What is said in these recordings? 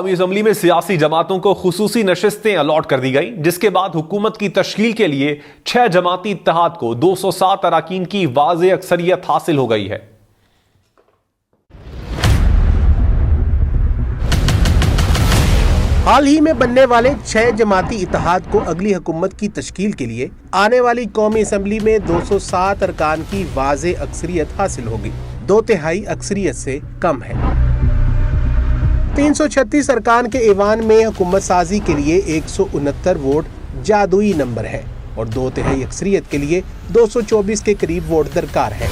قومی اسمبلی میں سیاسی جماعتوں کو خصوصی نشستیں الاٹ کر دی گئی، جس کے بعد حکومت کی تشکیل کے لیے 6 جماعتی اتحاد کو 207 اراکین کی واضح اکثریت حاصل ہو گئی ہے۔ حال ہی میں بننے والے 6 جماعتی اتحاد کو اگلی حکومت کی تشکیل کے لیے آنے والی قومی اسمبلی میں 207 ارکان کی واضح اکثریت حاصل ہوگی، 2/3 اکثریت سے کم ہے۔ 336 ارکان کے ایوان میں حکومت سازی کے لیے 169 ووٹ جادوئی نمبر ہے اور 2/3 اکثریت کے لیے 224 کے قریب ووٹ درکار ہے۔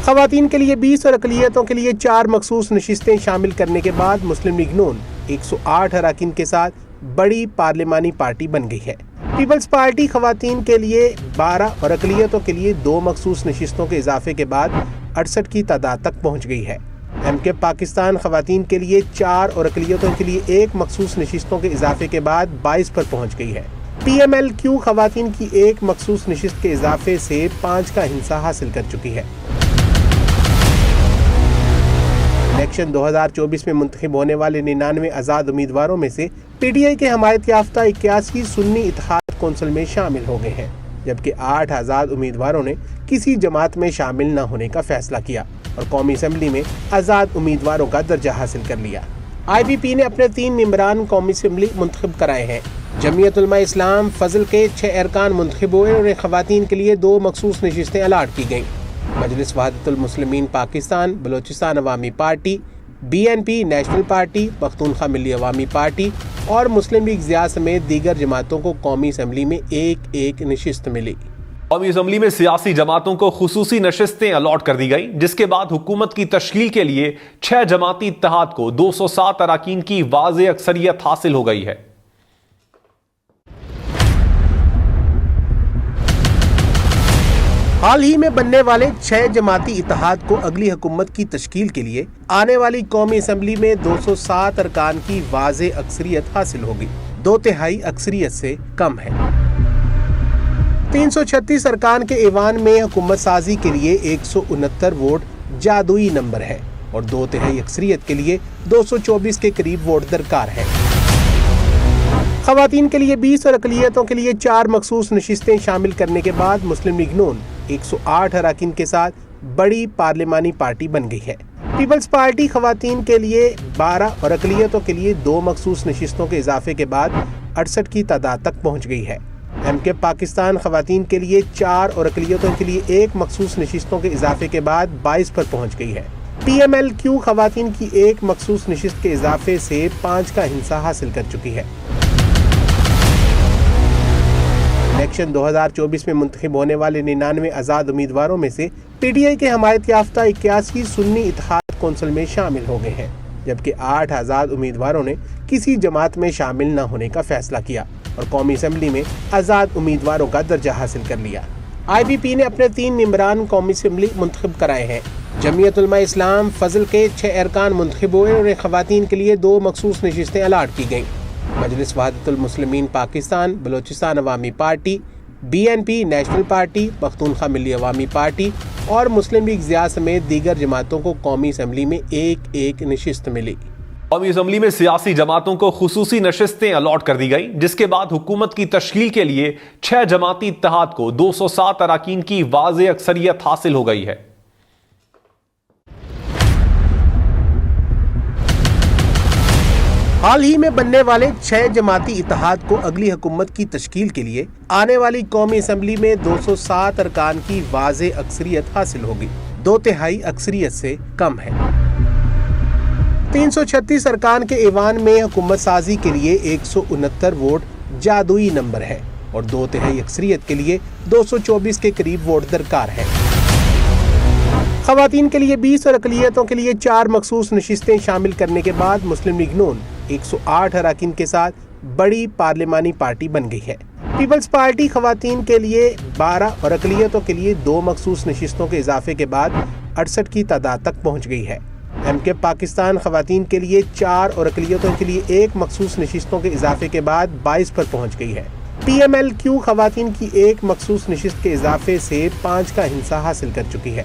خواتین کے لیے 20 اور اقلیتوں کے لیے 4 مخصوص نشستیں شامل کرنے کے بعد مسلم لیگ نون 108 اراکین کے ساتھ بڑی پارلیمانی پارٹی بن گئی ہے۔ پیپلز پارٹی خواتین کے لیے 12 اور اقلیتوں کے لیے 2 مخصوص نشستوں کے اضافے کے بعد 68 کی تعداد تک پہنچ گئی ہے۔ ایم کے پاکستان خواتین کے لیے 4 اور اقلیتوں کے لیے 1 مخصوص نشستوں کے اضافے کے بعد 22 پر پہنچ گئی ہے۔ پی ایم ایل کیو خواتین کی 1 مخصوص نشست کے اضافے سے 5 کا حصہ حاصل کر چکی ہے۔ الیکشن 2024 میں منتخب ہونے والے 99 آزاد امیدواروں میں سے پی ٹی آئی کے حمایت یافتہ 81 سنی اتحاد کونسل میں شامل ہو گئے ہیں، جبکہ 8 آزاد امیدواروں نے کسی جماعت میں شامل نہ ہونے کا فیصلہ کیا اور قومی اسمبلی میں آزاد امیدواروں کا درجہ حاصل کر لیا۔ آئی بی پی نے اپنے 3 ممبران قومی اسمبلی منتخب کرائے ہیں۔ جمعیت علماء اسلام فضل کے 6 ارکان منتخب ہوئے اور انہیں خواتین کے لیے 2 مخصوص نشستیں الاٹ کی گئیں۔ مجلس وحدت المسلمین Pakistan, Balochistan Awami party, B N P national party, Pakhtunkhwa Milli Awami party اور مسلم لیگ ضیاء سمیت دیگر جماعتوں کو قومی اسمبلی میں 1 نشست ملی۔ قومی اسمبلی میں سیاسی جماعتوں کو خصوصی نشستیں الاٹ کر دی گئی، جس کے بعد حکومت کی تشکیل کے لیے 6 جماعتی اتحاد کو 207 اراکین کی واضح اکثریت حاصل ہو گئی ہے۔ حال ہی میں بننے والے 6 جماعتی اتحاد کو اگلی حکومت کی تشکیل کے لیے آنے والی قومی اسمبلی میں 207 ارکان کی واضح اکثریت حاصل ہوگی، 2/3 اکثریت سے کم ہے۔ 336 ارکان کے ایوان میں حکومت سازی کے لیے 169 ووٹ جادوئی نمبر ہے اور 2/3 اکثریت کے لیے 224 کے قریب ووٹ درکار ہے۔ خواتین کے لیے 20 اور اقلیتوں کے لیے 4 مخصوص نشستیں شامل کرنے کے بعد مسلم لیگ نون 108 اراکین کے ساتھ بڑی پارلیمانی پارٹی بن گئی ہے۔ پیپلز پارٹی خواتین کے لیے 12 اور اقلیتوں کے لیے 2 مخصوص نشستوں کے اضافے کے بعد 68 کی تعداد تک پہنچ گئی ہے۔ ایم کے پاکستان خواتین کے لیے 4 اور اقلیتوں کے لیے 1 مخصوص نشستوں کے اضافے کے بعد 22 پر پہنچ گئی ہے۔ پی ایم ایل کیو خواتین کی 1 مخصوص نشست کے اضافے سے 5 کا حصہ حاصل کر چکی ہے۔ الیکشن 2024 میں منتخب ہونے والے 99 آزاد امیدواروں میں سے پی ٹی آئی کے حمایت یافتہ 81 سنی اتحاد کونسل میں شامل ہو گئے ہیں، جبکہ 8 آزاد امیدواروں نے کسی جماعت میں شامل نہ ہونے کا فیصلہ کیا اور قومی اسمبلی میں آزاد امیدواروں کا درجہ حاصل کر لیا۔ آئی بی پی نے اپنے 3 ممبران قومی اسمبلی منتخب کرائے ہیں۔ جمعیت علماء اسلام فضل کے 6 ارکان منتخب ہوئے اور انہیں خواتین کے لیے 2 مخصوص نشستیں الاٹ کی گئیں۔ مجلس وحدت المسلمین Pakistan, Balochistan Awami party, B N P national party, Pakhtunkhwa Milli Awami party اور مسلم لیگ ضیاء سمیت دیگر جماعتوں کو قومی اسمبلی میں 1 نشست ملی۔ قومی اسمبلی میں سیاسی جماعتوں کو خصوصی نشستیں الاٹ کر دی گئی، جس کے بعد حکومت کی تشکیل کے لیے 6 جماعتی اتحاد کو 207 اراکین کی واضح اکثریت حاصل ہو گئی ہے۔ حال ہی میں بننے والے 6 جماعتی اتحاد کو اگلی حکومت کی تشکیل کے لیے آنے والی قومی اسمبلی میں 207 ارکان کی واضح اکثریت حاصل ہوگی، 2/3 اکثریت سے کم ہے۔ 336 ارکان کے ایوان میں حکومت سازی کے لیے 169 ووٹ جادوئی نمبر ہے اور 2/3 اکثریت کے لیے 224 کے قریب ووٹ درکار ہے۔ خواتین کے لیے 20 اور اقلیتوں کے لیے 4 مخصوص نشستیں شامل کرنے کے بعد مسلم لیگ نون 108 اراکین کے ساتھ بڑی پارلیمانی پارٹی بن گئی ہے۔ پیپلز پارٹی خواتین کے لیے 12 اور اقلیتوں کے لیے 2 مخصوص نشستوں کے اضافے کے بعد 68 کی تعداد تک پہنچ گئی ہے۔ ایم کے پاکستان خواتین کے لیے 4 اور اقلیتوں کے لیے 1 مخصوص نشستوں کے اضافے کے بعد 22 پر پہنچ گئی ہے۔ پی ایم ایل کیو خواتین کی 1 مخصوص نشست کے اضافے سے 5 کا حصہ حاصل کر چکی ہے۔